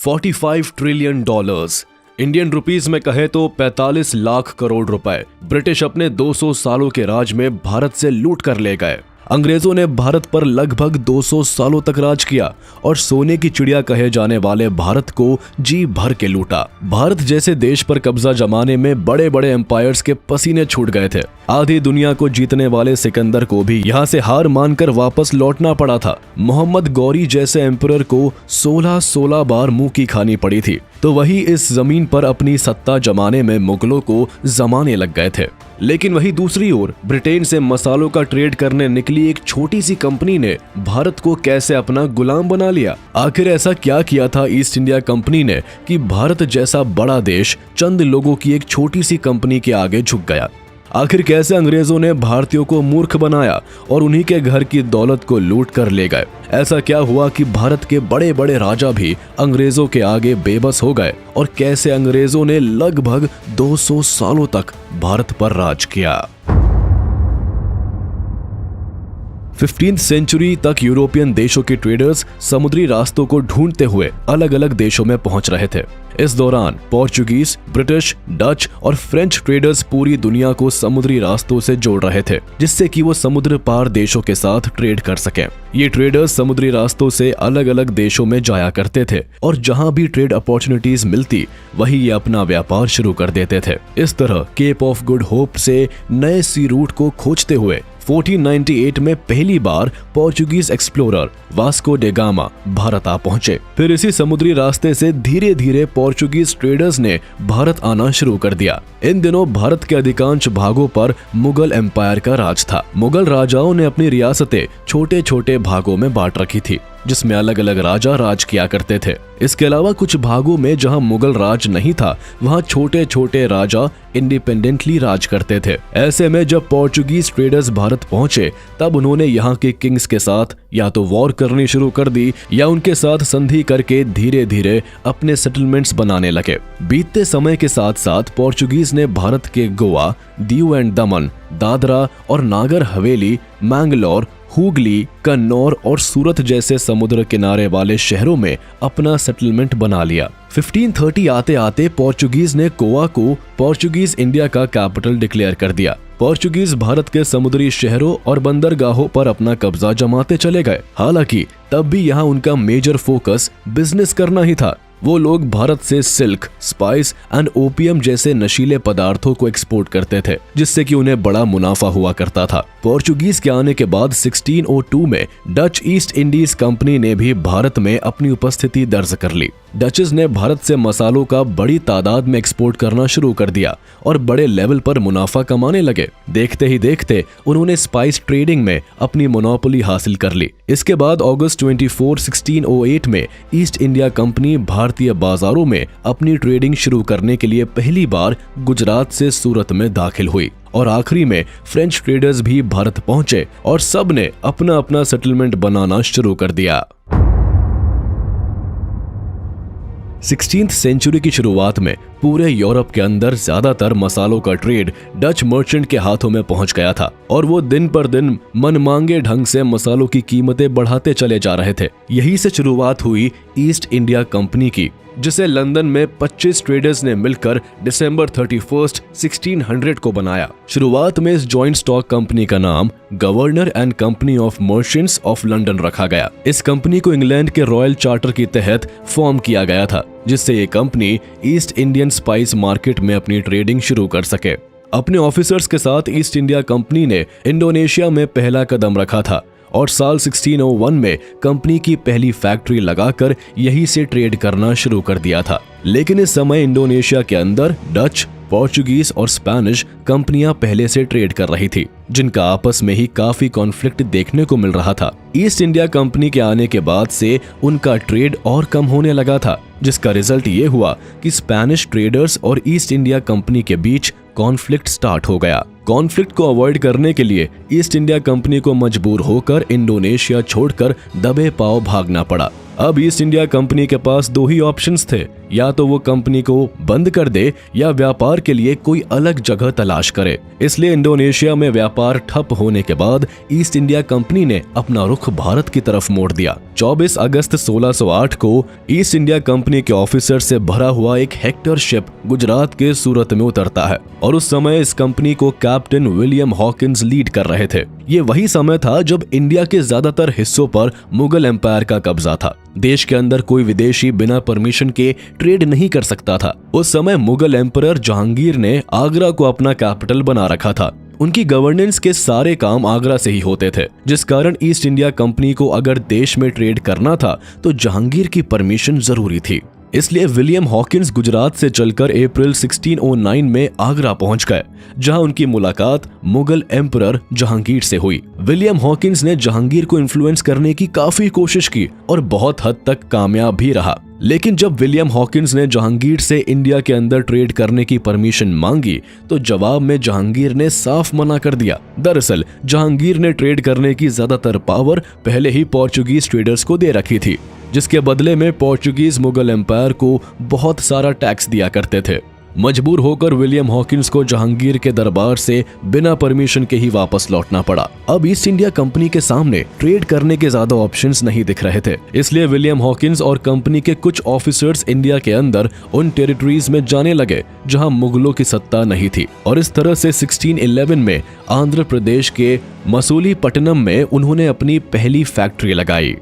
$45 trillion. Indian rupees में कहे तो 45 लाख करोड़ रुपए ब्रिटिश अपने 200 सालों के राज में भारत से लूट कर ले गए। अंग्रेजों ने भारत पर लगभग 200 सालों तक राज किया और सोने की चिड़िया कहे जाने वाले भारत को जी भर के लूटा। भारत जैसे देश पर कब्जा जमाने में बड़े बड़े एम्पायर्स के पसीने छूट गए थे। आधी दुनिया को जीतने वाले सिकंदर को भी यहाँ से हार मानकर वापस लौटना पड़ा था। मोहम्मद गौरी जैसे एम्परर को 16 बार मुंह की खानी पड़ी थी, तो वही इस जमीन पर अपनी सत्ता जमाने में मुगलों को जमाने लग गए थे। लेकिन वही दूसरी ओर ब्रिटेन से मसालों का ट्रेड करने निकली एक छोटी सी कंपनी ने भारत को कैसे अपना गुलाम बना लिया। आखिर ऐसा क्या किया था ईस्ट इंडिया कंपनी ने कि भारत जैसा बड़ा देश चंद लोगों की एक छोटी सी कंपनी के आगे झुक गया। आखिर कैसे अंग्रेजों ने भारतीयों को मूर्ख बनाया और उन्हीं के घर की दौलत को लूट कर ले गए। ऐसा क्या हुआ कि भारत के बड़े बड़े राजा भी अंग्रेजों के आगे बेबस हो गए और कैसे अंग्रेजों ने लगभग 200 सालों तक भारत पर राज किया। 15वीं सेंचुरी तक यूरोपियन देशों के ट्रेडर्स समुद्री रास्तों को ढूंढते हुए अलग अलग देशों में पहुंच रहे थे। इस दौरान पोर्चुगीज, ब्रिटिश, डच और फ्रेंच ट्रेडर्स पूरी दुनिया को समुद्री रास्तों से जोड़ रहे थे, जिससे कि वो समुद्र पार देशों के साथ ट्रेड कर सकें। ये ट्रेडर्स समुद्री रास्तों से अलग अलग देशों में जाया करते थे और जहां भी ट्रेड अपॉर्चुनिटीज मिलती वही ये अपना व्यापार शुरू कर देते थे। इस तरह केप ऑफ गुड होप से नए सी रूट को खोजते हुए 1498 में पहली बार Portuguese explorer Vasco da Gama Bharat आ पहुंचे। फिर इसी समुद्री रास्ते से धीरे धीरे पोर्चुगीज ट्रेडर्स ने भारत आना शुरू कर दिया। इन दिनों भारत के अधिकांश भागों पर मुगल एम्पायर का राज था। मुगल राजाओं ने अपनी रियासतें छोटे छोटे भागों में बांट रखी थी, जिसमें अलग अलग राजा राज किया करते थे। इसके अलावा कुछ भागों में जहां मुगल राज नहीं था वहां छोटे छोटे राजा इंडिपेंडेंटली राज करते थे। ऐसे में जब पोर्चुगीज ट्रेडर्स भारत पहुंचे तब उन्होंने यहाँ के किंग्स के साथ या तो वॉर करनी शुरू कर दी या उनके साथ संधि करके धीरे धीरे अपने सेटलमेंट्स बनाने लगे। बीतते समय के साथ साथ पोर्चुगीज ने भारत के गोवा, दीव एंड दमन, दादरा और नागर हवेली, मैंगलोर, हुगली, कन्नौर और सूरत जैसे समुद्र किनारे वाले शहरों में अपना सेटलमेंट बना लिया। 1530 आते आते पोर्चुगीज ने गोवा को पोर्चुगीज इंडिया का कैपिटल डिक्लेयर कर दिया। पोर्चुगीज भारत के समुद्री शहरों और बंदरगाहों पर अपना कब्जा जमाते चले गए। हालांकि तब भी यहाँ उनका मेजर फोकस बिजनेस करना ही था। वो लोग भारत से सिल्क, स्पाइस एंड ओपियम जैसे नशीले पदार्थों को एक्सपोर्ट करते थे, जिससे कि उन्हें बड़ा मुनाफा हुआ करता था। पोर्चुगीज के आने के बाद 1602 में डच ईस्ट इंडीज कंपनी ने भी भारत में अपनी उपस्थिति दर्ज कर ली। डचेस ने भारत से मसालों का बड़ी तादाद में एक्सपोर्ट करना शुरू कर दिया और बड़े लेवल पर मुनाफा कमाने लगे। देखते ही देखते उन्होंने स्पाइस ट्रेडिंग में अपनी मोनोपोली हासिल कर ली। इसके बाद अगस्त 24, 1608 में ईस्ट इंडिया कंपनी भारतीय बाजारों में अपनी ट्रेडिंग शुरू करने के लिए पहली बार गुजरात से सूरत में दाखिल हुई और आखिरी में फ्रेंच ट्रेडर्स भी भारत पहुंचे और सब ने अपना अपना सेटलमेंट बनाना शुरू कर दिया। 16वीं सेंचुरी की शुरुआत में पूरे यूरोप के अंदर ज्यादातर मसालों का ट्रेड डच मर्चेंट के हाथों में पहुंच गया था और वो दिन पर दिन मनमांगे ढंग से मसालों की कीमतें बढ़ाते चले जा रहे थे। यही से शुरुआत हुई ईस्ट इंडिया कंपनी की, जिसे लंदन में 25 ट्रेडर्स ने मिलकर दिसंबर 31, 1600 को बनाया। शुरुआत में इस जॉइंट स्टॉक कंपनी का नाम governor and company of merchants of London रखा गया। इस कंपनी को इंग्लैंड के रॉयल चार्टर के तहत फॉर्म किया गया था, जिससे ये company east Indian spice market में अपनी ट्रेडिंग शुरू कर सके। अपने ऑफिसर्स के साथ ईस्ट इंडिया कंपनी ने इंडोनेशिया में पहला कदम रखा था और साल 1601 में कंपनी की पहली फैक्ट्री लगाकर यहीं से ट्रेड करना शुरू कर दिया था। लेकिन इस समय इंडोनेशिया के अंदर डच, पोर्चुगीज और स्पेनिश कंपनियां पहले से ट्रेड कर रही थी, जिनका आपस में ही काफी कॉन्फ्लिक्ट देखने को मिल रहा था। ईस्ट इंडिया कंपनी के आने के बाद से उनका ट्रेड और कम होने लगा था, जिसका रिजल्ट ये हुआ कि स्पेनिश ट्रेडर्स और ईस्ट इंडिया कंपनी के बीच कॉन्फ्लिक्ट स्टार्ट हो गया। कॉन्फ्लिक्ट को अवॉइड करने के लिए ईस्ट इंडिया कंपनी को मजबूर होकर इंडोनेशिया छोड़कर दबे पांव भागना पड़ा। अब ईस्ट इंडिया कंपनी के पास दो ही ऑप्शंस थे, या तो वो कंपनी को बंद कर दे या व्यापार के लिए कोई अलग जगह तलाश करे। इसलिए इंडोनेशिया में व्यापार ठप होने के बाद ईस्ट इंडिया कंपनी ने अपना रुख भारत की तरफ मोड़ दिया। 24 अगस्त 1608 को ईस्ट इंडिया कंपनी के ऑफिसर से भरा हुआ एक हेक्टर शिप गुजरात के सूरत में उतरता है और उस समय इस कंपनी को कैप्टन विलियम हॉकिंस लीड कर रहे थे। ये वही समय था जब इंडिया के ज्यादातर हिस्सों पर मुगल एम्पायर का कब्जा था। देश के अंदर कोई विदेशी बिना परमिशन के ट्रेड नहीं कर सकता था। उस समय मुगल एम्परर जहांगीर ने आगरा को अपना कैपिटल बना रखा था। उनकी गवर्नेंस के सारे काम आगरा से ही होते थे, जिस कारण ईस्ट इंडिया कंपनी को अगर देश में ट्रेड करना था तो जहांगीर की परमिशन जरूरी थी। इसलिए विलियम हॉकिंस गुजरात से चलकर अप्रैल 1609 में आगरा पहुंच गए, जहां उनकी मुलाकात मुगल एम्परर जहांगीर से हुई। विलियम हॉकिंस ने जहांगीर को इन्फ्लुएंस करने की काफी कोशिश की और बहुत हद तक कामयाब भी रहा। लेकिन जब विलियम हॉकिंस ने जहांगीर से इंडिया के अंदर ट्रेड करने की परमिशन मांगी तो जवाब में जहांगीर ने साफ मना कर दिया। दरअसल जहांगीर ने ट्रेड करने की ज्यादातर पावर पहले ही पोर्चुगीज ट्रेडर्स को दे रखी थी, जिसके बदले में पोर्चुगीज मुगल एम्पायर को बहुत सारा टैक्स दिया करते थे। मजबूर होकर विलियम हॉकिंस को जहांगीर के दरबार से बिना परमिशन के ही वापस लौटना पड़ा। अब ईस्ट इंडिया कंपनी के सामने ट्रेड करने के ज्यादा ऑप्शंस नहीं दिख रहे थे, इसलिए विलियम हॉकिंस और कंपनी के कुछ ऑफिसर्स इंडिया के अंदर उन टेरिटरीज में जाने लगे जहां मुगलों की सत्ता नहीं थी, और इस तरह से 1611 में आंध्र प्रदेश के मसूलीपट्टनम में उन्होंने अपनी पहली फैक्ट्री लगाई।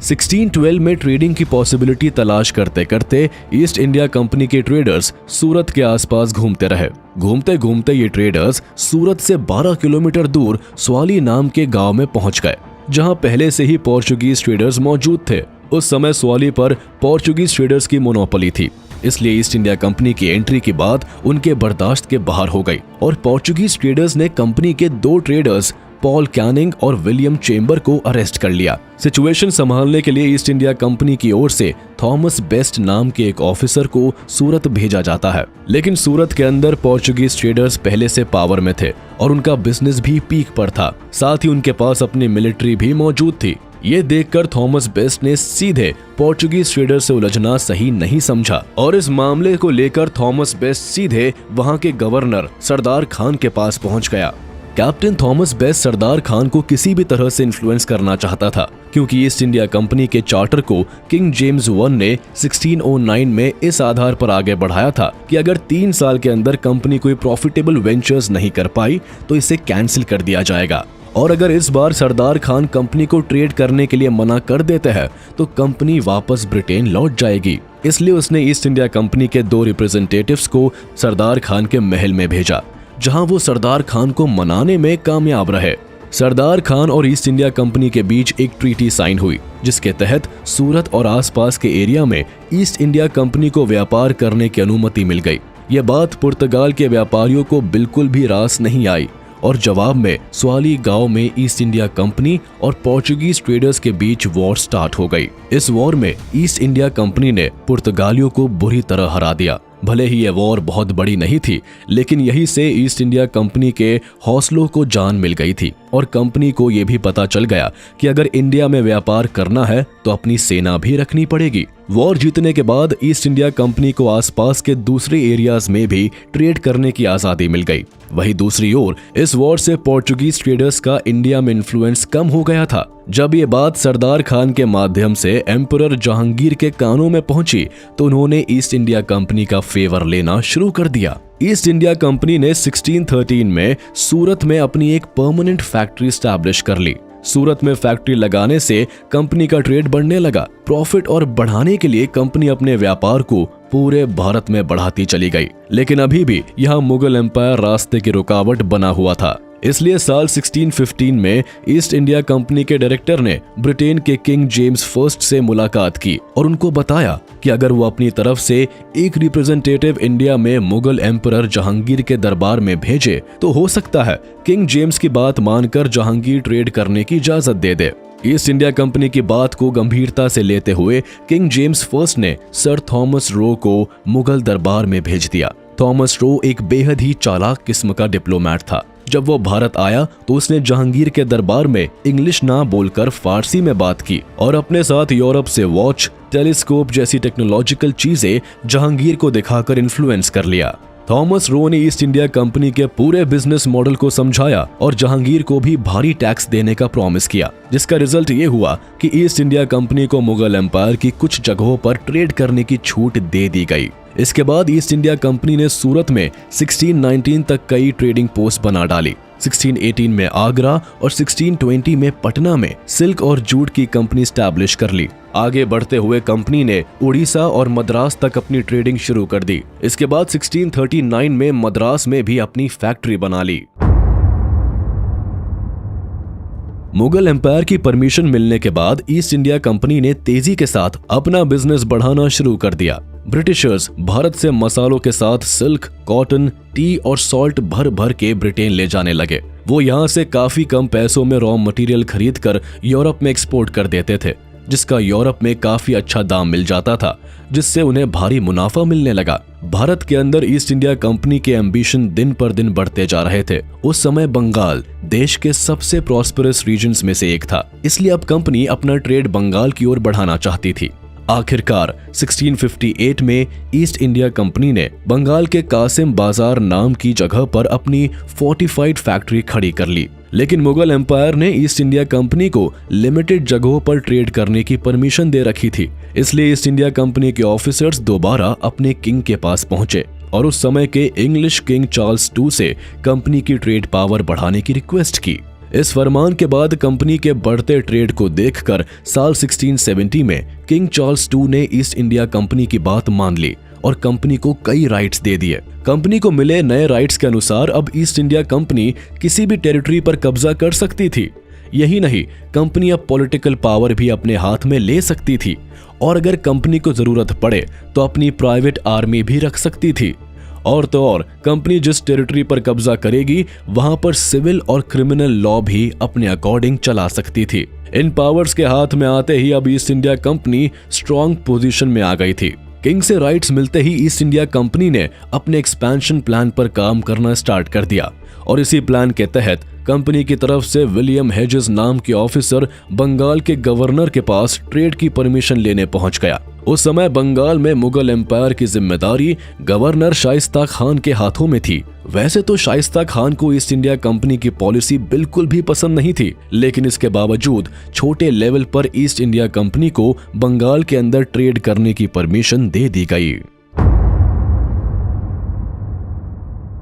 1612 में ट्रेडिंग की पॉसिबिलिटी तलाश करते करते ईस्ट इंडिया कंपनी के ट्रेडर्स सूरत के आसपास घूमते रहे। घूमते घूमते ये ट्रेडर्स सूरत से 12 किलोमीटर दूर स्वाली नाम के गांव में पहुंच गए, जहां पहले से ही पोर्चुगीज ट्रेडर्स मौजूद थे। उस समय स्वाली पर पोर्चुगीज ट्रेडर्स की मोनोपोली थी, इसलिए ईस्ट इंडिया कंपनी की एंट्री की बात उनके बर्दाश्त के बाहर हो गई और पोर्चुगीज ट्रेडर्स ने कंपनी के दो ट्रेडर्स पॉल कैनिंग और विलियम चेम्बर को अरेस्ट कर लिया। सिचुएशन संभालने के लिए ईस्ट इंडिया कंपनी की ओर से थॉमस बेस्ट नाम के एक ऑफिसर को सूरत भेजा जाता है, लेकिन सूरत के अंदर पोर्चुगीज ट्रेडर्स पहले से पावर में थे और उनका बिजनेस भी पीक पर था। साथ ही उनके पास अपनी मिलिट्री भी मौजूद थी। ये देखकर थॉमस बेस्ट ने सीधे पोर्चुगीज ट्रेडर से उलझना सही नहीं समझा और इस मामले को लेकर थॉमस बेस्ट सीधे वहां के गवर्नर सरदार खान के पास पहुंच गया। Captain Thomas best Sardar Khan को किसी भी तरह से इन्फ्लुएंस करना चाहता था, क्योंकि ईस्ट इंडिया कंपनी के चार्टर को किंग जेम्स I ने 1609 में इस आधार पर आगे बढ़ाया था कि अगर 3 साल के अंदर कंपनी कोई प्रॉफिटेबल वेंचर्स नहीं कर पाई तो इसे कैंसिल कर दिया जाएगा, और अगर इस बार सरदार खान कंपनी को ट्रेड करने के लिए मना कर देते हैं तो कंपनी वापस ब्रिटेन लौट जाएगी। इसलिए उसने ईस्ट इंडिया कंपनी के 2 रिप्रेजेंटेटिव्स को सरदार खान के महल में भेजा, जहां वो सरदार खान को मनाने में कामयाब रहे। सरदार खान और ईस्ट इंडिया कंपनी के बीच एक ट्रीटी साइन हुई, जिसके तहत सूरत और आसपास के एरिया में ईस्ट इंडिया कंपनी को व्यापार करने की अनुमति मिल गई। ये बात पुर्तगाल के व्यापारियों को बिल्कुल भी रास नहीं आई और जवाब में स्वाली गांव में ईस्ट इंडिया कंपनी और पोर्चुगीज ट्रेडर्स के बीच वॉर स्टार्ट हो गई। इस वॉर में ईस्ट इंडिया कंपनी ने पुर्तगालियों को बुरी तरह हरा दिया। भले ही यह वॉर बहुत बड़ी नहीं थी, लेकिन यहीं से ईस्ट इंडिया कंपनी के हौसलों को जान मिल गई थी और कंपनी को यह भी पता चल गया कि अगर इंडिया में व्यापार करना है तो अपनी सेना भी रखनी पड़ेगी। वॉर जीतने के बाद ईस्ट इंडिया कंपनी को आसपास के दूसरे एरियाज में भी ट्रेड करने की आजादी मिल गई। वहीं दूसरी ओर इस वॉर से पोर्चुगीज ट्रेडर्स का इंडिया में इन्फ्लुएंस कम हो गया था। जब ये बात सरदार खान के माध्यम से एम्परर जहांगीर के कानों में पहुंची तो उन्होंने ईस्ट इंडिया कंपनी का फेवर लेना शुरू कर दिया। ईस्ट इंडिया कंपनी ने 1613 में सूरत में अपनी एक परमानेंट फैक्ट्री स्टैब्लिश कर ली। सूरत में फैक्ट्री लगाने से कंपनी का ट्रेड बढ़ने लगा। प्रॉफिट और बढ़ाने के लिए कंपनी अपने व्यापार को पूरे भारत में बढ़ाती चली गई, लेकिन अभी भी यहाँ मुगल एम्पायर रास्ते की रुकावट बना हुआ था। इसलिए साल 1615 में ईस्ट इंडिया कंपनी के डायरेक्टर ने ब्रिटेन के किंग जेम्स I से मुलाकात की और उनको बताया कि अगर वो अपनी तरफ से एक रिप्रेजेंटेटिव इंडिया में मुगल एम्परर जहांगीर के दरबार में भेजे तो हो सकता है किंग जेम्स की बात मानकर जहांगीर ट्रेड करने की इजाजत दे दे। ईस्ट इंडिया कंपनी की बात को गंभीरता से लेते हुए किंग जेम्स I ने सर थॉमस रो को मुगल दरबार में भेज दिया। थॉमस रो एक बेहद ही चालाक किस्म का डिप्लोमैट था, जब वो भारत आया तो उसने जहांगीर के दरबार में इंग्लिश ना बोलकर फारसी में बात की और अपने साथ यूरोप से वॉच, टेलीस्कोप जैसी टेक्नोलॉजिकल चीजें जहांगीर को दिखाकर इन्फ्लुएंस कर लिया। थॉमस रो ने ईस्ट इंडिया कंपनी के पूरे बिजनेस मॉडल को समझाया और जहांगीर को भी भारी टैक्स देने का प्रॉमिस किया, जिसका रिजल्ट ये हुआ कि ईस्ट इंडिया कंपनी को मुगल एम्पायर की कुछ जगहों पर ट्रेड करने की छूट दे दी गई। इसके बाद ईस्ट इंडिया कंपनी ने सूरत में 1619 तक कई ट्रेडिंग पोस्ट बना डाली। 1618 में आगरा और 1620 में पटना में सिल्क और जूट की कंपनी स्टैब्लिश कर ली। आगे बढ़ते हुए कंपनी ने उड़ीसा और मद्रास तक अपनी ट्रेडिंग शुरू कर दी। इसके बाद 1639 में मद्रास में भी अपनी फैक्ट्री बना ली। मुगल एम्पायर की परमिशन मिलने के बाद ईस्ट इंडिया कंपनी ने तेजी के साथ अपना बिजनेस बढ़ाना शुरू कर दिया। ब्रिटिशर्स भारत से मसालों के साथ सिल्क, कॉटन, टी और सॉल्ट भर भर के ब्रिटेन ले जाने लगे। वो यहाँ से काफी कम पैसों में रॉ मटेरियल खरीद कर यूरोप में एक्सपोर्ट कर देते थे, जिसका यूरोप में काफी अच्छा दाम मिल जाता था, जिससे उन्हें भारी मुनाफा मिलने लगा। भारत के अंदर ईस्ट इंडिया कंपनी के एम्बिशन दिन पर दिन बढ़ते जा रहे थे। उस समय बंगाल देश के सबसे प्रॉस्पेरस रीजन्स में से एक था, इसलिए अब कंपनी अपना ट्रेड बंगाल की ओर बढ़ाना चाहती थी। आखिरकार 1658 में ईस्ट इंडिया कंपनी ने बंगाल के कासिम बाजार नाम की जगह पर अपनी फोर्टिफाइड फैक्ट्री खड़ी कर ली। लेकिन मुगल एम्पायर ने ईस्ट इंडिया कंपनी को लिमिटेड जगहों पर ट्रेड करने की परमिशन दे रखी थी, इसलिए ईस्ट इंडिया कंपनी के ऑफिसर्स दोबारा अपने किंग के पास पहुंचे और उस समय के इंग्लिश किंग चार्ल्स II से कंपनी की ट्रेड पावर बढ़ाने की रिक्वेस्ट की। इस फरमान के बाद कंपनी के बढ़ते ट्रेड को देखकर साल 1670 में किंग चार्ल्स II ने ईस्ट इंडिया कंपनी की बात मान ली और कंपनी को कई राइट्स दे दिए। कंपनी को मिले नए राइट्स के अनुसार अब ईस्ट इंडिया कंपनी किसी भी टेरिटरी पर कब्जा कर सकती थी। यही नहीं, कंपनी अब पॉलिटिकल पावर भी अपने हाथ में ले सकती थी और अगर कंपनी को जरूरत पड़े तो अपनी प्राइवेट आर्मी भी रख सकती थी। और तो और कंपनी जिस टेरिटरी पर कब्जा करेगी वहां पर सिविल और क्रिमिनल लॉ भी अपने अकॉर्डिंग चला सकती थी। इन पावर्स के हाथ में आते ही अब east India company strong position में आ गई थी। किंग से राइट्स मिलते ही ईस्ट इंडिया कंपनी ने अपने एक्सपेंशन प्लान पर काम करना स्टार्ट कर दिया और इसी प्लान के तहत कंपनी की तरफ से विलियम हेजेस नाम के ऑफिसर बंगाल के गवर्नर के पास ट्रेड की परमिशन लेने पहुंच गया। उस समय बंगाल में मुगल एम्पायर की जिम्मेदारी गवर्नर शाइस्ता खान के हाथों में थी। वैसे तो शाइस्ता खान को ईस्ट इंडिया कंपनी की पॉलिसी बिल्कुल भी पसंद नहीं थी, लेकिन इसके बावजूद छोटे लेवल पर ईस्ट इंडिया कंपनी को बंगाल के अंदर ट्रेड करने की परमिशन दे दी गई।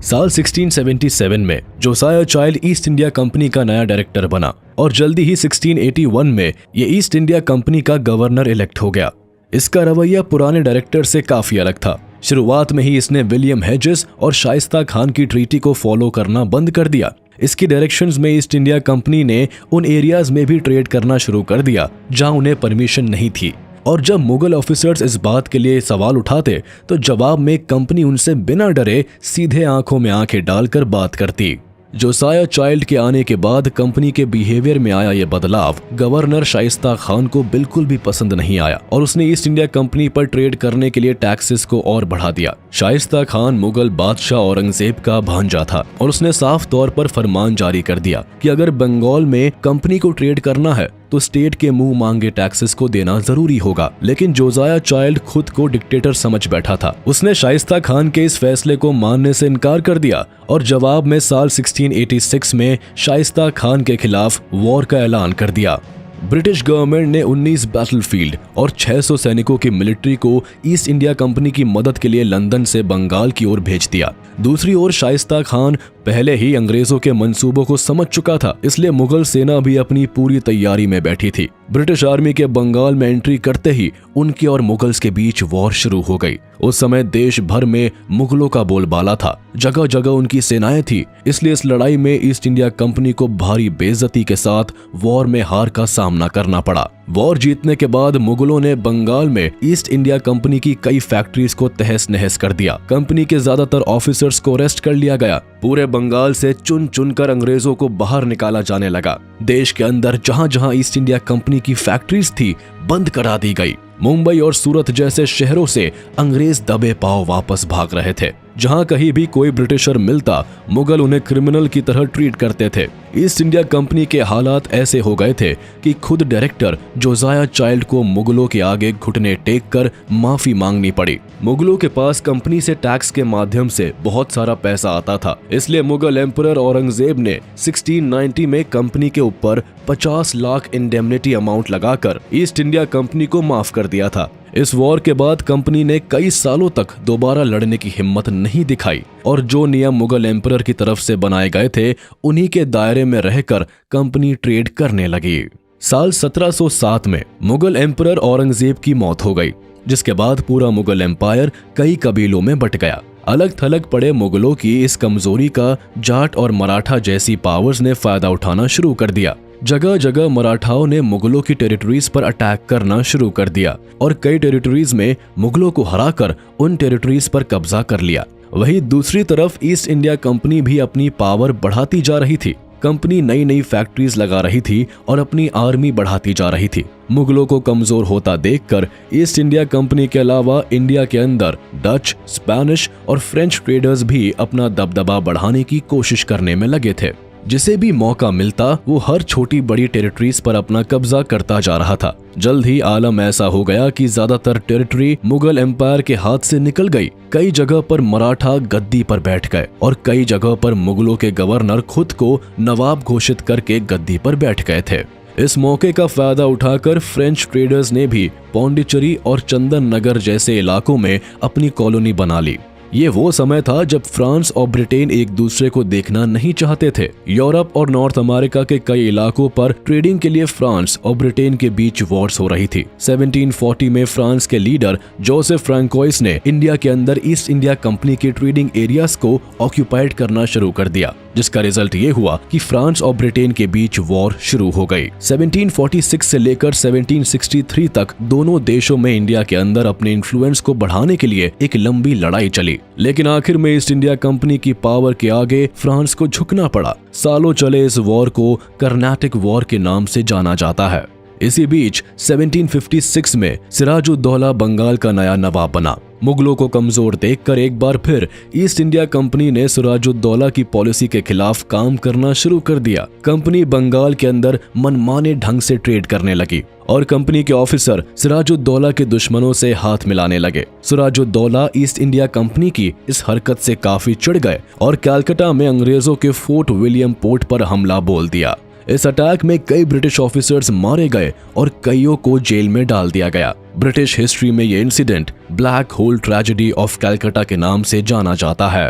साल 1677 में जोसाया चाइल्ड ईस्ट इंडिया कंपनी का नया डायरेक्टर बना और जल्दी ही 1681 में ये ईस्ट इंडिया कंपनी का गवर्नर इलेक्ट हो गया। इसका रवैया पुराने डायरेक्टर से काफी अलग था। शुरुआत में ही इसने विलियम हेजेस और शाइस्ता खान की ट्रीटी को फॉलो करना बंद कर दिया। इसकी डायरेक्शंस में ईस्ट इंडिया कंपनी ने उन एरियाज में भी ट्रेड करना शुरू कर दिया जहां उन्हें परमिशन नहीं थी। और जब मुगल ऑफिसर्स इस बात के लिए सवाल उठाते तो जवाब में कंपनी उनसे बिना डरे सीधे आंखों में आंखें डालकर बात करती। जोसाया चाइल्ड के आने के बाद कंपनी के बिहेवियर में आया ये बदलाव गवर्नर शाइस्ता खान को बिल्कुल भी पसंद नहीं आया और उसने ईस्ट इंडिया कंपनी पर ट्रेड करने के लिए टैक्सेस को और बढ़ा दिया। शाइस्ता खान मुगल बादशाह औरंगजेब का भांजा था और उसने साफ तौर पर फरमान जारी कर दिया कि अगर बंगाल में कंपनी को ट्रेड करना है तो स्टेट के मुंह मांगे टैक्सेस को देना जरूरी होगा। लेकिन जोसाया चाइल्ड खुद को डिक्टेटर समझ बैठा था। उसने शाइस्ता खान के इस फैसले को मानने से इनकार कर दिया और जवाब में साल 1686 में शाइस्ता खान के खिलाफ वॉर का ऐलान कर दिया। ब्रिटिश गवर्नमेंट ने 19 बैटलफील्ड और 600 सैनिकों की मिलिट्री को ईस्ट इंडिया कंपनी की मदद के लिए लंदन से बंगाल की ओर भेज दिया। दूसरी ओर शाइस्ता खान पहले ही अंग्रेजों के मंसूबों को समझ चुका था, इसलिए मुगल सेना भी अपनी पूरी तैयारी में बैठी थी। ब्रिटिश आर्मी के बंगाल में एंट्री करते ही उनके और मुगल्स के बीच वॉर शुरू हो गई। उस समय देश भर में मुगलों का बोलबाला था, जगह जगह उनकी सेनाएं थी, इसलिए इस लड़ाई में ईस्ट इंडिया कंपनी को भारी बेइज्जती के साथ वॉर में हार का सामना करना पड़ा। वॉर जीतने के बाद मुगलों ने बंगाल में ईस्ट इंडिया कंपनी की कई फैक्ट्रीज को तहस नहस कर दिया। कंपनी के ज्यादातर ऑफिसर्स को अरेस्ट कर लिया गया। पूरे बंगाल से चुन चुनकर अंग्रेजों को बाहर निकाला जाने लगा। देश के अंदर जहां जहां ईस्ट इंडिया कंपनी की फैक्ट्रीज थी बंद करा दी गई। मुंबई और सूरत जैसे शहरों से अंग्रेज दबे पांव वापस भाग रहे थे। जहां कहीं भी कोई ब्रिटिशर मिलता, मुगल उन्हें क्रिमिनल की तरह ट्रीट करते थे। ईस्ट इंडिया कंपनी के हालात ऐसे हो गए थे कि खुद डायरेक्टर जोसाया चाइल्ड को मुगलों के आगे घुटने टेक कर माफी मांगनी पड़ी। मुगलों के पास कंपनी से टैक्स के माध्यम से बहुत सारा पैसा आता था, इसलिए मुगल एम्परर औरंगजेब ने 1690 में कंपनी के ऊपर 50 लाख इंडेमनिटी अमाउंट लगाकर ईस्ट इंडिया कंपनी को माफ कर दिया था। इस वॉर के बाद कंपनी ने कई सालों तक दोबारा लड़ने की हिम्मत नहीं दिखाई और जो नियम मुगल एम्परर की तरफ से बनाए गए थे, उन्हीं के दायरे में रहकर कंपनी ट्रेड करने लगी। साल 1707 में मुगल एम्परर औरंगजेब की मौत हो गई, जिसके बाद पूरा मुगल एम्पायर कई कबीलों में बंट गया। अलग थलग पड़े मुगलों की इस कमजोरी का जाट और मराठा जैसी पावर्स ने फायदा उठाना शुरू कर दिया। जगह जगह मराठाओं ने मुगलों की टेरिटरीज पर अटैक करना शुरू कर दिया और कई टेरिटरीज में मुगलों को हराकर उन टेरिटरीज पर कब्जा कर लिया। वहीं दूसरी तरफ ईस्ट इंडिया कंपनी भी अपनी पावर बढ़ाती जा रही थी। कंपनी नई नई फैक्ट्रीज लगा रही थी और अपनी आर्मी बढ़ाती जा रही थी। मुगलों को कमजोर होता देखकर ईस्ट इंडिया कंपनी के अलावा इंडिया के अंदर डच, स्पेनिश और फ्रेंच ट्रेडर्स भी अपना दबदबा बढ़ाने की कोशिश करने में लगे थे। जिसे भी मौका मिलता वो हर छोटी बड़ी टेरिटरीज पर अपना कब्जा करता जा रहा था। जल्द ही आलम ऐसा हो गया कि ज्यादातर टेरिटरी मुगल एम्पायर के हाथ से निकल गई। कई जगह पर मराठा गद्दी पर बैठ गए और कई जगह पर मुगलों के गवर्नर खुद को नवाब घोषित करके गद्दी पर बैठ गए थे। इस मौके का फायदा उठाकर फ्रेंच ट्रेडर्स ने भी पौंडीचेरी और चंदन नगर जैसे इलाकों में अपनी कॉलोनी बना ली। ये वो समय था जब फ्रांस और ब्रिटेन एक दूसरे को देखना नहीं चाहते थे। यूरोप और नॉर्थ अमेरिका के कई इलाकों पर ट्रेडिंग के लिए फ्रांस और ब्रिटेन के बीच वॉर्स हो रही थी। 1740 में फ्रांस के लीडर जोसेफ फ्रांकोइस ने इंडिया के अंदर ईस्ट इंडिया कंपनी के ट्रेडिंग एरियाज को ऑक्यूपाइड करना शुरू कर दिया, जिसका रिजल्ट ये हुआ कि फ्रांस और ब्रिटेन के बीच वॉर शुरू हो गई। 1746 से लेकर 1763 तक दोनों देशों में इंडिया के अंदर अपने इन्फ्लुएंस को बढ़ाने के लिए एक लंबी लड़ाई चली, लेकिन आखिर में ईस्ट इंडिया कंपनी की पावर के आगे फ्रांस को झुकना पड़ा। सालों चले इस वॉर को कर्नाटिक वॉर के नाम से जाना जाता है। इसी बीच 1756 में सिराजुद्दौला बंगाल का नया नवाब बना। मुगलों को कमजोर देखकर एक बार फिर ईस्ट इंडिया कंपनी ने सिराजुद्दौला की पॉलिसी के खिलाफ काम करना शुरू कर दिया। कंपनी बंगाल के अंदर मनमाने ढंग से ट्रेड करने लगी और कंपनी के ऑफिसर सिराजुद्दौला के दुश्मनों से हाथ मिलाने लगे। सिराजुद्दौला ईस्ट इंडिया कंपनी की इस हरकत से काफी चिढ़ गए और कलकत्ता में अंग्रेजों के फोर्ट विलियम पोर्ट पर हमला बोल दिया। इस अटैक में कई ब्रिटिश ऑफिसर्स मारे गए और कईयों को जेल में डाल दिया गया। ब्रिटिश हिस्ट्री में ये incident black hole tragedy of Calcutta के नाम से जाना जाता है।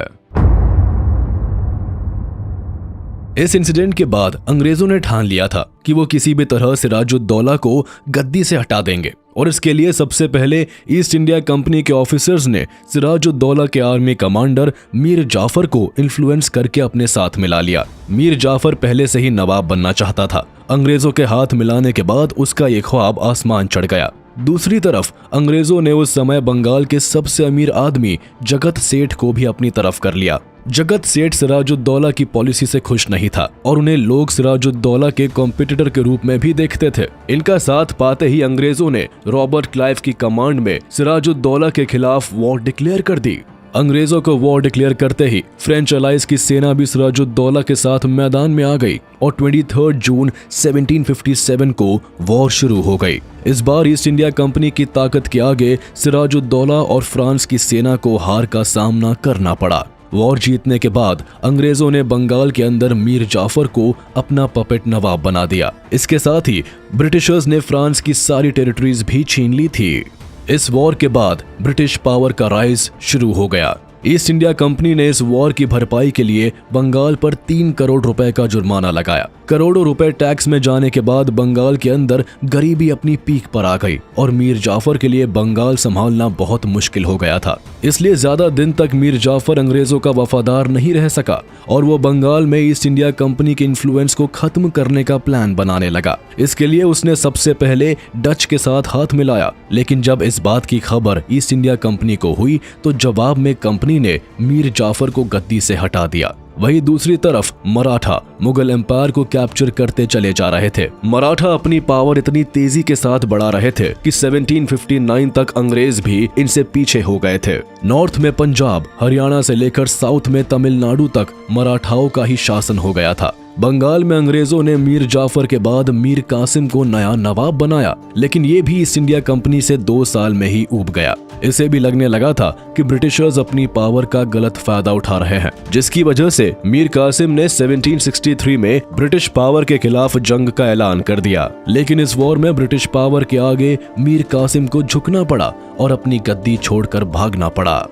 इस इंसिडेंट के बाद अंग्रेजों ने ठान लिया था कि वो किसी भी तरह सिराजुद्दौला को गद्दी से हटा देंगे और इसके लिए सबसे पहले ईस्ट इंडिया कंपनी के ऑफिसर्स ने सिराजुद्दौला के आर्मी कमांडर मीर जाफर को इन्फ्लुएंस करके अपने साथ मिला लिया। मीर जाफर पहले से ही नवाब बनना चाहता था। अंग्रेजों के हाथ मिलाने के बाद उसका ये ख्वाब आसमान चढ़ गया। दूसरी तरफ अंग्रेजों ने उस समय बंगाल के सबसे अमीर आदमी जगत सेठ को भी अपनी तरफ कर लिया। जगत सेठ सिराजुद्दौला की पॉलिसी से खुश नहीं था और उन्हें लोग सिराजुद्दौला के कॉम्पिटिटर के रूप में भी देखते थे। इनका साथ पाते ही अंग्रेजों ने रॉबर्ट क्लाइव की कमांड में सिराजुद्दौला के खिलाफ वॉर डिक्लेयर कर दी। अंग्रेजों को वॉर डिक्लेयर करते ही फ्रेंच अलाइज की सेना भी सिराजुद्दौला के साथ मैदान में आ गई और 23 जून 1757 को वॉर शुरू हो गई। इस बार ईस्ट इंडिया कंपनी की ताकत के आगे सिराजुद्दौला और फ्रांस की सेना को हार का सामना करना पड़ा। वॉर जीतने के बाद अंग्रेजों ने बंगाल के अंदर मीर जाफर को अपना पपेट नवाब बना दिया। इसके साथ ही ब्रिटिशर्स ने फ्रांस की सारी टेरिटरीज भी छीन ली थी। इस वॉर के बाद ब्रिटिश पावर का राइज शुरू हो गया। ईस्ट इंडिया कंपनी ने इस वॉर की भरपाई के लिए बंगाल पर 3 करोड़ रुपए का जुर्माना लगाया। करोड़ों रुपए टैक्स में जाने के बाद बंगाल के अंदर गरीबी अपनी पीक पर आ गई और मीर जाफर के लिए बंगाल संभालना बहुत मुश्किल हो गया था। इसलिए ज्यादा दिन तक मीर जाफर अंग्रेजों का वफादार नहीं रह सका और वो बंगाल में ईस्ट इंडिया कंपनी के इन्फ्लुएंस को खत्म करने का प्लान बनाने लगा। इसके लिए उसने सबसे पहले डच के साथ हाथ मिलाया, लेकिन जब इस बात की खबर ईस्ट इंडिया कंपनी को हुई तो जवाब में कंपनी ने मीर जाफर को गद्दी से हटा दिया। वहीं दूसरी तरफ मराठा मुगल एम्पायर को कैप्चर करते चले जा रहे थे। मराठा अपनी पावर इतनी तेजी के साथ बढ़ा रहे थे कि 1759 तक अंग्रेज भी इनसे पीछे हो गए थे। नॉर्थ में पंजाब, हरियाणा से लेकर साउथ में तमिलनाडु तक मराठाओं का ही शासन हो गया था। बंगाल में अंग्रेजों ने मीर जाफर के बाद मीर कासिम को नया नवाब बनाया, लेकिन ये भी ईस्ट इंडिया कंपनी से 2 साल में ही ऊब गया। इसे भी लगने लगा था कि ब्रिटिशर्स अपनी पावर का गलत फायदा उठा रहे हैं, जिसकी वजह से मीर कासिम ने 1763 में ब्रिटिश पावर के खिलाफ जंग का ऐलान कर दिया। लेकिन इस वॉर में ब्रिटिश पावर के आगे मीर कासिम को झुकना पड़ा और अपनी गद्दी छोड़कर भागना पड़ा।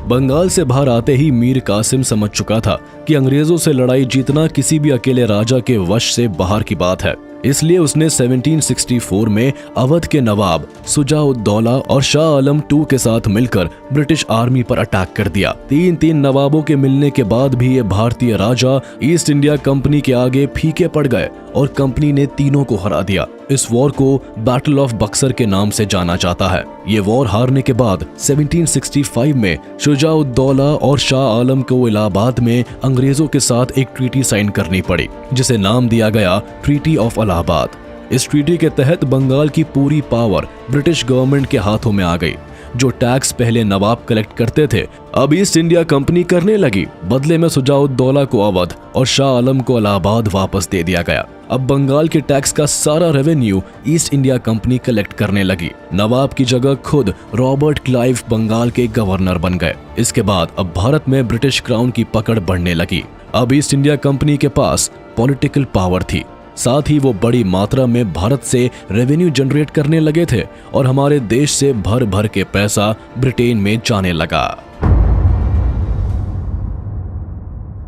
बंगाल से बाहर आते ही मीर कासिम समझ चुका था कि अंग्रेजों से लड़ाई जीतना किसी भी अकेले राजा के वश से बाहर की बात है। इसलिए उसने 1764 में अवध के नवाब शुजा-उद-दौला और शाह आलम II के साथ मिलकर ब्रिटिश आर्मी पर अटैक कर दिया। तीन नवाबों के मिलने के बाद भी ये भारतीय राजा ईस्ट इंडिया कंपनी के आगे फीके पड़ गए और कंपनी ने तीनों को हरा दिया। इस वॉर को बैटल ऑफ बक्सर के नाम से जाना जाता है। ये वॉर हारने के बाद 1765 में शुजा-उद-दौला और शाह आलम को इलाहाबाद में अंग्रेजों के साथ एक ट्रीटी साइन करनी पड़ी, जिसे नाम दिया गया ट्रीटी ऑफ इलाहाबाद। इस ट्रीटी के तहत बंगाल की पूरी पावर ब्रिटिश गवर्नमेंट के हाथों में आ गई। जो टैक्स पहले नवाब कलेक्ट करते थे, अब ईस्ट इंडिया कंपनी करने लगी। बदले में शुजा-उद-दौला को अवध और शाह आलम को इलाहाबाद वापस दे दिया गया। अब बंगाल के टैक्स का सारा revenue east India company collect करने लगी। नवाब की जगह खुद रॉबर्ट क्लाइव बंगाल के गवर्नर बन गए। इसके बाद अब भारत में ब्रिटिश क्राउन की पकड़ बढ़ने लगी। अब ईस्ट इंडिया कंपनी के पास पॉलिटिकल पावर थी, साथ ही वो बड़ी मात्रा में भारत से रेवेन्यू जनरेट करने लगे थे और हमारे देश से भर भर के पैसा ब्रिटेन में जाने लगा।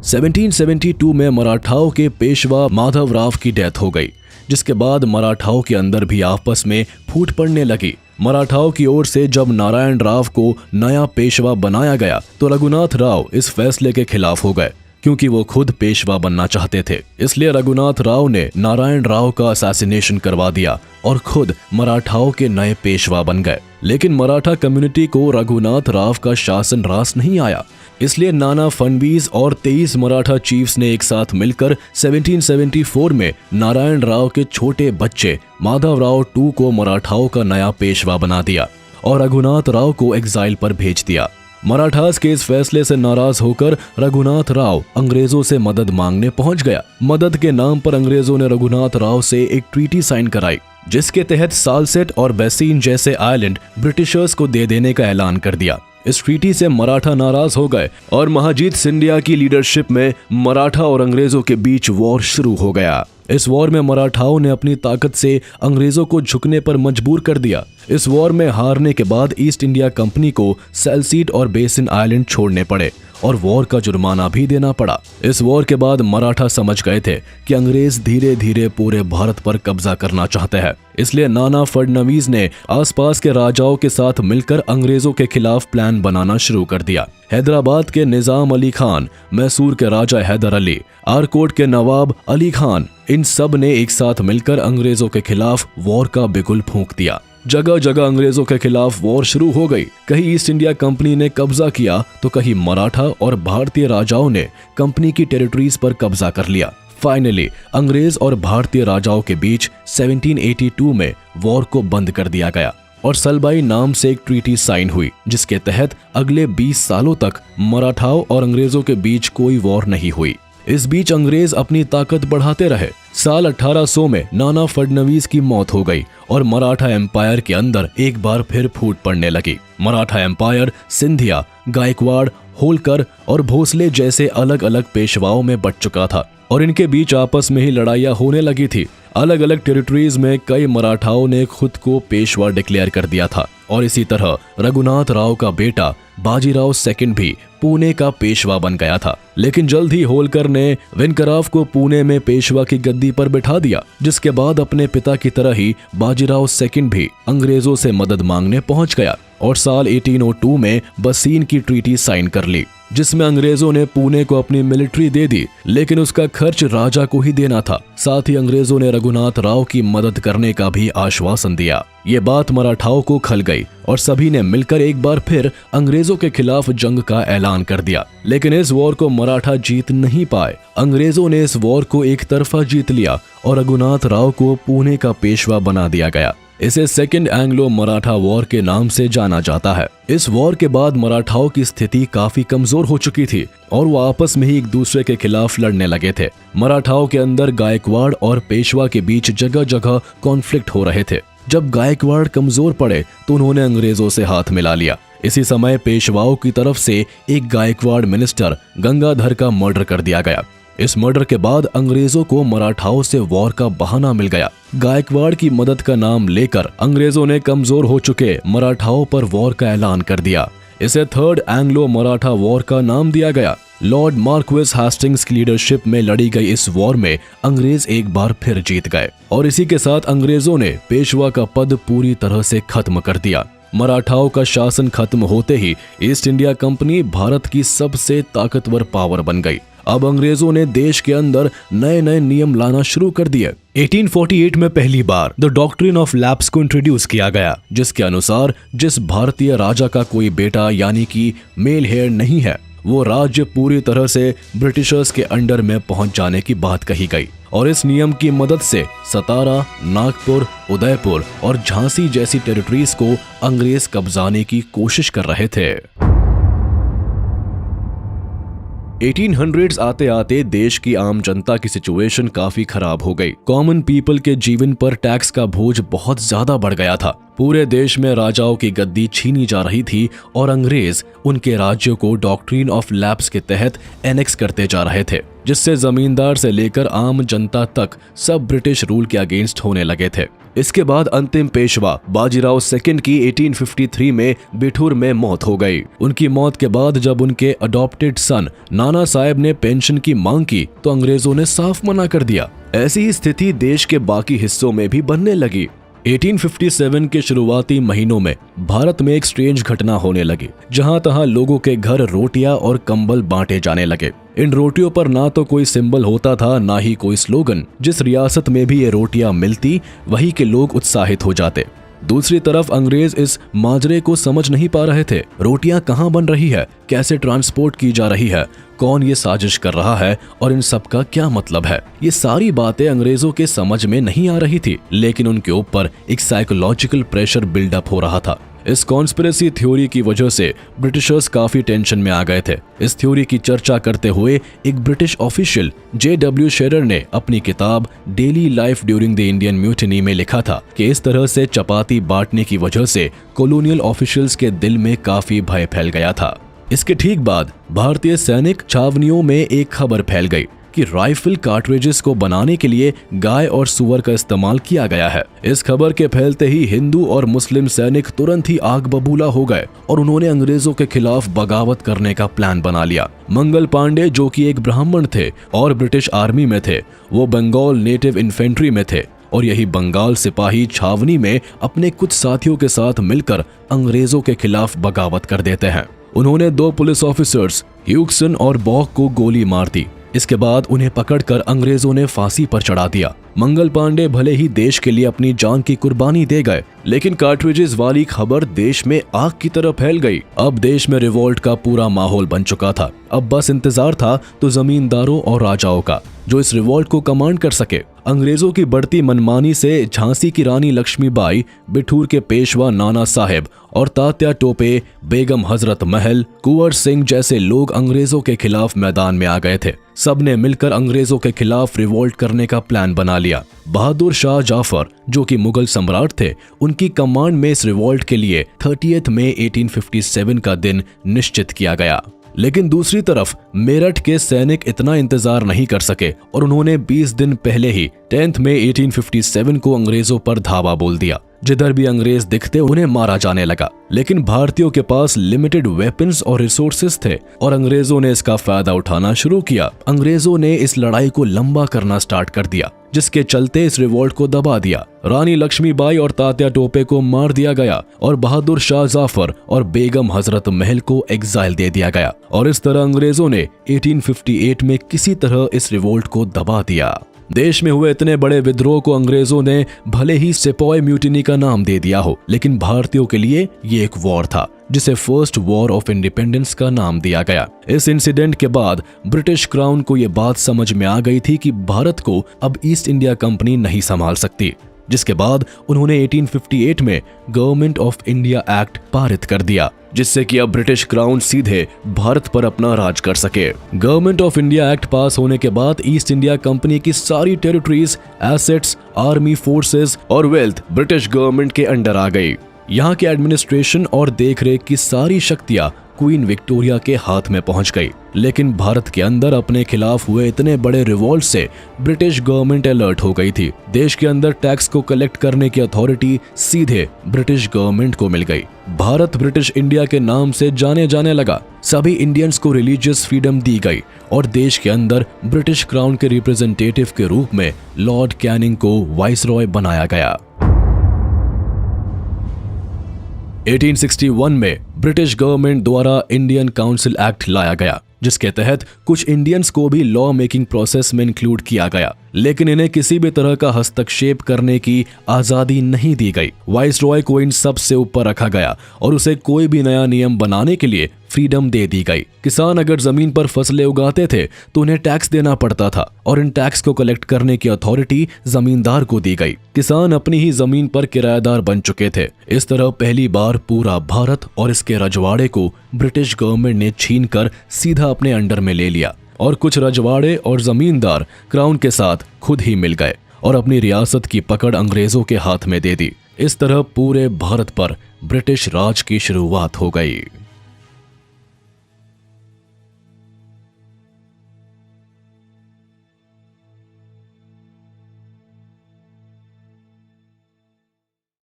1772 में मराठाओं के पेशवा माधवराव की डेथ हो गई, जिसके बाद मराठाओं के अंदर भी आपस में फूट पड़ने लगी। मराठाओं की ओर से जब नारायण राव को नया पेशवा बनाया गया तो रघुनाथ राव इस फैसले के खिलाफ हो गए, क्योंकि वो खुद पेशवा बनना चाहते थे। इसलिए रघुनाथ राव ने नारायण राव का असैसिनेशन करवा दिया और खुद मराठाओं के नए पेशवा बन गए। लेकिन मराठा कम्युनिटी को रघुनाथ राव का शासन रास नहीं आया। इसलिए नाना फडणवीस और 23 मराठा चीफ्स ने एक साथ मिलकर 1774 में नारायण राव के छोटे बच्चे माधवराव II को मराठाओं का नया पेशवा बना दिया और रघुनाथ राव को एग्जाइल पर भेज दिया। मराठास के इस फैसले से नाराज होकर रघुनाथ राव अंग्रेजों से मदद मांगने पहुंच गया। मदद के नाम पर अंग्रेजों ने रघुनाथ राव से एक ट्रीटी साइन कराई, जिसके तहत सालसेट और बैसीन जैसे आइलैंड ब्रिटिशर्स को दे देने का ऐलान कर दिया। इस ट्रीटी से मराठा नाराज हो गए और महाजीत सिंधिया की लीडरशिप में मराठा और अंग्रेजों के बीच वॉर शुरू हो गया। इस वॉर में मराठाओं ने अपनी ताकत से अंग्रेजों को झुकने पर मजबूर कर दिया। इस वॉर में हारने के बाद ईस्ट इंडिया कंपनी को सैलसीट और बेसिन आइलैंड छोड़ने पड़े और वॉर का जुर्माना भी देना पड़ा। इस वॉर के बाद मराठा समझ गए थे कि अंग्रेज धीरे धीरे पूरे भारत पर कब्जा करना चाहते हैं। इसलिए नाना फडणवीस ने आसपास के राजाओं के साथ मिलकर अंग्रेजों के खिलाफ प्लान बनाना शुरू कर दिया। हैदराबाद के निजाम अली खान, मैसूर के राजा हैदर अली, आरकोट के नवाब अली खान, इन सब ने एक साथ मिलकर अंग्रेजों के खिलाफ वॉर का बिगुल फूंक दिया। जगह जगह अंग्रेजों के खिलाफ वॉर शुरू हो गई। कहीं ईस्ट इंडिया कंपनी ने कब्जा किया तो कहीं मराठा और भारतीय राजाओं ने कंपनी की टेरिटरीज पर कब्जा कर लिया। फाइनली अंग्रेज और भारतीय राजाओं के बीच 1782 में वॉर को बंद कर दिया गया और सलबाई नाम से एक ट्रीटी साइन हुई, जिसके तहत अगले 20 सालों तक मराठाओं और अंग्रेजों के बीच कोई वॉर नहीं हुई। इस बीच अंग्रेज अपनी ताकत बढ़ाते रहे। साल 1800 में नाना फडणवीस की मौत हो गई और मराठा एम्पायर के अंदर एक बार फिर फूट पड़ने लगी। मराठा एम्पायर सिंधिया, गायकवाड़, होलकर और भोसले जैसे अलग अलग पेशवाओं में बंट चुका था और इनके बीच आपस में ही लड़ाइयां होने लगी थी। अलग अलग टेरिटरीज में कई मराठाओं ने खुद को पेशवा डिक्लेयर कर दिया था और इसी तरह रघुनाथ राव का बेटा बाजीराव II भी पुणे का पेशवा बन गया था। लेकिन जल्द ही होलकर ने विनकराव को पुणे में पेशवा की गद्दी पर बिठा दिया, जिसके बाद अपने पिता की तरह ही बाजीराव II भी अंग्रेजों से मदद मांगने पहुंच गया और साल 1802 में बसीन की ट्रीटी साइन कर ली, जिसमें अंग्रेजों ने पुणे को अपनी मिलिट्री दे दी, लेकिन उसका खर्च राजा को ही देना था। साथ ही अंग्रेजों ने रघुनाथ राव की मदद करने का भी आश्वासन दिया। ये बात मराठाओं को खल गई और सभी ने मिलकर एक बार फिर अंग्रेजों के खिलाफ जंग का ऐलान कर दिया। लेकिन इस वॉर को मराठा जीत नहीं पाए। अंग्रेजों ने इस वॉर को एक तरफा जीत लिया और रघुनाथ राव को पुणे का पेशवा बना दिया गया। इसे सेकेंड एंग्लो मराठा वॉर के नाम से जाना जाता है। इस वॉर के बाद मराठाओं की स्थिति काफी कमजोर हो चुकी थी और वो आपस में ही एक दूसरे के खिलाफ लड़ने लगे थे। मराठाओं के अंदर गायकवाड़ और पेशवा के बीच जगह जगह कॉन्फ्लिक्ट हो रहे थे। जब गायकवाड़ कमजोर पड़े तो उन्होंने अंग्रेजों से हाथ मिला लिया। इसी समय पेशवाओं की तरफ से एक गायकवाड़ मिनिस्टर गंगाधर का मर्डर कर दिया गया। इस मर्डर के बाद अंग्रेजों को मराठाओं से वॉर का बहाना मिल गया। गायकवाड़ की मदद का नाम लेकर अंग्रेजों ने कमजोर हो चुके मराठाओं पर वॉर का ऐलान कर दिया। इसे थर्ड एंग्लो मराठा वॉर का नाम दिया गया। लॉर्ड मार्क्विस हेस्टिंग्स की लीडरशिप में लड़ी गई इस वॉर में अंग्रेज एक बार फिर जीत गए और इसी के साथ अंग्रेजों ने पेशवा का पद पूरी तरह से खत्म कर दिया। मराठाओं का शासन खत्म होते ही ईस्ट इंडिया कंपनी भारत की सबसे ताकतवर पावर बन गई। अब अंग्रेजों ने देश के अंदर नए नए नियम लाना शुरू कर दिए। 1848 में पहली बार द डॉक्ट्रिन ऑफ लैप्स को इंट्रोड्यूस किया गया, जिसके अनुसार जिस भारतीय राजा का कोई बेटा यानी कि मेल हेयर नहीं है, वो राज्य पूरी तरह से ब्रिटिशर्स के अंडर में पहुंच जाने की बात कही गई। और इस नियम की मदद से सतारा, नागपुर, उदयपुर और झांसी जैसी टेरिटरीज को अंग्रेज कब्जाने की कोशिश कर रहे थे। 1800s आते आते देश की आम जनता की सिचुएशन काफी खराब हो गई। कॉमन पीपल के जीवन पर टैक्स का बोझ बहुत ज्यादा बढ़ गया था। पूरे देश में राजाओं की गद्दी छीनी जा रही थी और अंग्रेज उनके राज्यों को डॉक्ट्रिन ऑफ लैप्स के तहत एनेक्स करते जा रहे थे, जिससे जमींदार से लेकर आम जनता तक सब ब्रिटिश रूल के अगेंस्ट होने लगे थे। इसके बाद अंतिम पेशवा बाजीराव सेकंड की 1853 में बिठूर में मौत हो गई। उनकी मौत के बाद जब उनके अडॉप्टेड सन नाना साहेब ने पेंशन की मांग की तो अंग्रेजों ने साफ मना कर दिया। ऐसी ही स्थिति देश के बाकी हिस्सों में भी बनने लगी। 1857 के शुरुआती महीनों में भारत में एक स्ट्रेंज घटना होने लगी, जहां तहां लोगों के घर रोटियां और कंबल बांटे जाने लगे। इन रोटियों पर ना तो कोई सिंबल होता था, ना ही कोई स्लोगन। जिस रियासत में भी ये रोटियां मिलती वहीं के लोग उत्साहित हो जाते। दूसरी तरफ अंग्रेज इस माजरे को समझ नहीं पा रहे थे। रोटियां कहां बन रही है, कैसे ट्रांसपोर्ट की जा रही है, कौन ये साजिश कर रहा है और इन सब का क्या मतलब है। ये सारी बातें अंग्रेजों के समझ में नहीं आ रही थी, लेकिन उनके ऊपर एक साइकोलॉजिकल प्रेशर बिल्डअप हो रहा था। इस कॉन्स्पिरेसी थ्योरी की वजह से ब्रिटिशर्स काफी टेंशन में आ गए थे। इस थ्योरी की चर्चा करते हुए एक ब्रिटिश ऑफिशियल J.W. शेरर ने अपनी किताब daily life during the Indian mutiny में लिखा था कि इस तरह से चपाती बांटने की वजह से कॉलोनियल ऑफिशियल्स के दिल में काफी भय फैल गया था। इसके ठीक बाद भारतीय सैनिक छावनियों में एक खबर फैल गई कि राइफल कार्ट्रिजेस को बनाने के लिए गाय और सुअर का इस्तेमाल किया गया है। इस खबर के फैलते ही हिंदू और मुस्लिम सैनिक तुरंत ही आग बबूला हो गए और उन्होंने अंग्रेजों के खिलाफ बगावत करने का प्लान बना लिया। मंगल पांडे, जो कि एक ब्राह्मण थे और ब्रिटिश आर्मी में थे, वो बंगाल नेटिव इन्फेंट्री में थे और यही बंगाल सिपाही छावनी में अपने कुछ साथियों के साथ मिलकर अंग्रेजों के खिलाफ बगावत कर देते हैं। उन्होंने 2 पुलिस ऑफिसर्स ह्यूगसन और बॉक को गोली मार दी। इसके बाद उन्हें पकड़कर अंग्रेजों ने फांसी पर चढ़ा दिया। मंगल पांडे भले ही देश के लिए अपनी जान की कुर्बानी दे गए, लेकिन कार्ट्रिजेस वाली खबर देश में आग की तरह फैल गई। अब देश में रिवोल्ट का पूरा माहौल बन चुका था। अब बस इंतजार था तो जमींदारों और राजाओं का, जो इस रिवोल्ट को कमांड कर सके। अंग्रेजों की बढ़ती मनमानी से झांसी की रानी लक्ष्मीबाई, बिठूर के पेशवा नाना साहेब और तात्या टोपे, बेगम हजरत महल, कुंवर सिंह जैसे लोग अंग्रेजों के खिलाफ मैदान में आ गए थे। सबने मिलकर अंग्रेजों के खिलाफ रिवोल्ट करने का प्लान बना लिया। बहादुर शाह जाफर, जो कि मुगल सम्राट थे, उनकी कमांड में इस रिवोल्ट के लिए 30 मई 1857 का दिन निश्चित किया गया। लेकिन दूसरी तरफ मेरठ के सैनिक इतना इंतजार नहीं कर सके और उन्होंने 20 दिन पहले ही 10 मई 1857 को अंग्रेजों पर धावा बोल दिया। जिधर भी अंग्रेज दिखते उन्हें मारा जाने लगा। लेकिन भारतीयों के पास लिमिटेड वेपन्स और रिसोर्सेज थे और अंग्रेजों ने इसका फायदा उठाना शुरू किया। अंग्रेजों ने इस लड़ाई को लंबा करना स्टार्ट कर दिया, जिसके चलते इस रिवोल्ट को दबा दिया। रानी लक्ष्मीबाई और तात्या टोपे को मार दिया गया और बहादुर शाह जाफर और बेगम हजरत महल को एग्जाइल दे दिया गया और इस तरह अंग्रेजों ने 1858 में किसी तरह इस रिवोल्ट को दबा दिया। देश में हुए इतने बड़े विद्रोह को अंग्रेजों ने भले ही सिपॉय म्यूटिनी का नाम दे दिया हो, लेकिन भारतीयों के लिए ये एक वॉर था जिसे फर्स्ट वॉर ऑफ इंडिपेंडेंस का नाम दिया गया। इस इंसिडेंट के बाद ब्रिटिश क्राउन को ये बात समझ में आ गई थी कि भारत को अब ईस्ट इंडिया कंपनी नहीं संभाल सकती, जिसके बाद उन्होंने 1858 में गवर्नमेंट ऑफ इंडिया एक्ट पारित कर दिया, जिससे कि अब ब्रिटिश क्राउन सीधे भारत पर अपना राज कर सके। गवर्नमेंट ऑफ इंडिया एक्ट पास होने के बाद ईस्ट इंडिया कंपनी की सारी टेरिटरीज, एसेट्स, आर्मी फोर्सेस और वेल्थ ब्रिटिश गवर्नमेंट के अंडर आ गई। यहाँ के एडमिनिस्ट्रेशन और देखरेख की सारी शक्तियां क्वीन विक्टोरिया के हाथ में पहुंच गई। लेकिन भारत के अंदर अपने खिलाफ हुए इतने बड़े रिवॉल्ट से ब्रिटिश गवर्नमेंट अलर्ट हो गई थी। देश के अंदर टैक्स को कलेक्ट करने की अथॉरिटी सीधे ब्रिटिश गवर्नमेंट को मिल गई। भारत ब्रिटिश इंडिया के नाम से जाने जाने लगा। सभी इंडियंस को रिलीजियस फ्रीडम दी गई और देश के अंदर ब्रिटिश क्राउन के रिप्रेजेंटेटिव के रूप में लॉर्ड कैनिंग को वाइसरॉय बनाया गया। 1861 में ब्रिटिश गवर्नमेंट द्वारा इंडियन काउंसिल एक्ट लाया गया, जिसके तहत कुछ इंडियंस को भी लॉ मेकिंग प्रोसेस में इंक्लूड किया गया, लेकिन इन्हें किसी भी तरह का हस्तक्षेप करने की आजादी नहीं दी गई। वाइसरॉय को इन सब से ऊपर रखा गया और उसे कोई भी नया नियम बनाने के लिए फ्रीडम दे दी गई। किसान अगर जमीन पर फसलें उगाते थे तो उन्हें टैक्स देना पड़ता था और इन टैक्स को कलेक्ट करने की अथॉरिटी जमींदार को दी गई। किसान अपनी ही जमीन पर किराएदार बन चुके थे। इस तरह पहली बार पूरा भारत और इसके रजवाड़े को ब्रिटिश गवर्नमेंट ने छीनकर सीधा अपने अंडर में ले लिया और कुछ रजवाड़े और जमींदार क्राउन के साथ खुद ही मिल गए और अपनी रियासत की पकड़ अंग्रेजों के हाथ में दे दी। इस तरह पूरे भारत पर ब्रिटिश राज की शुरुआत हो गई।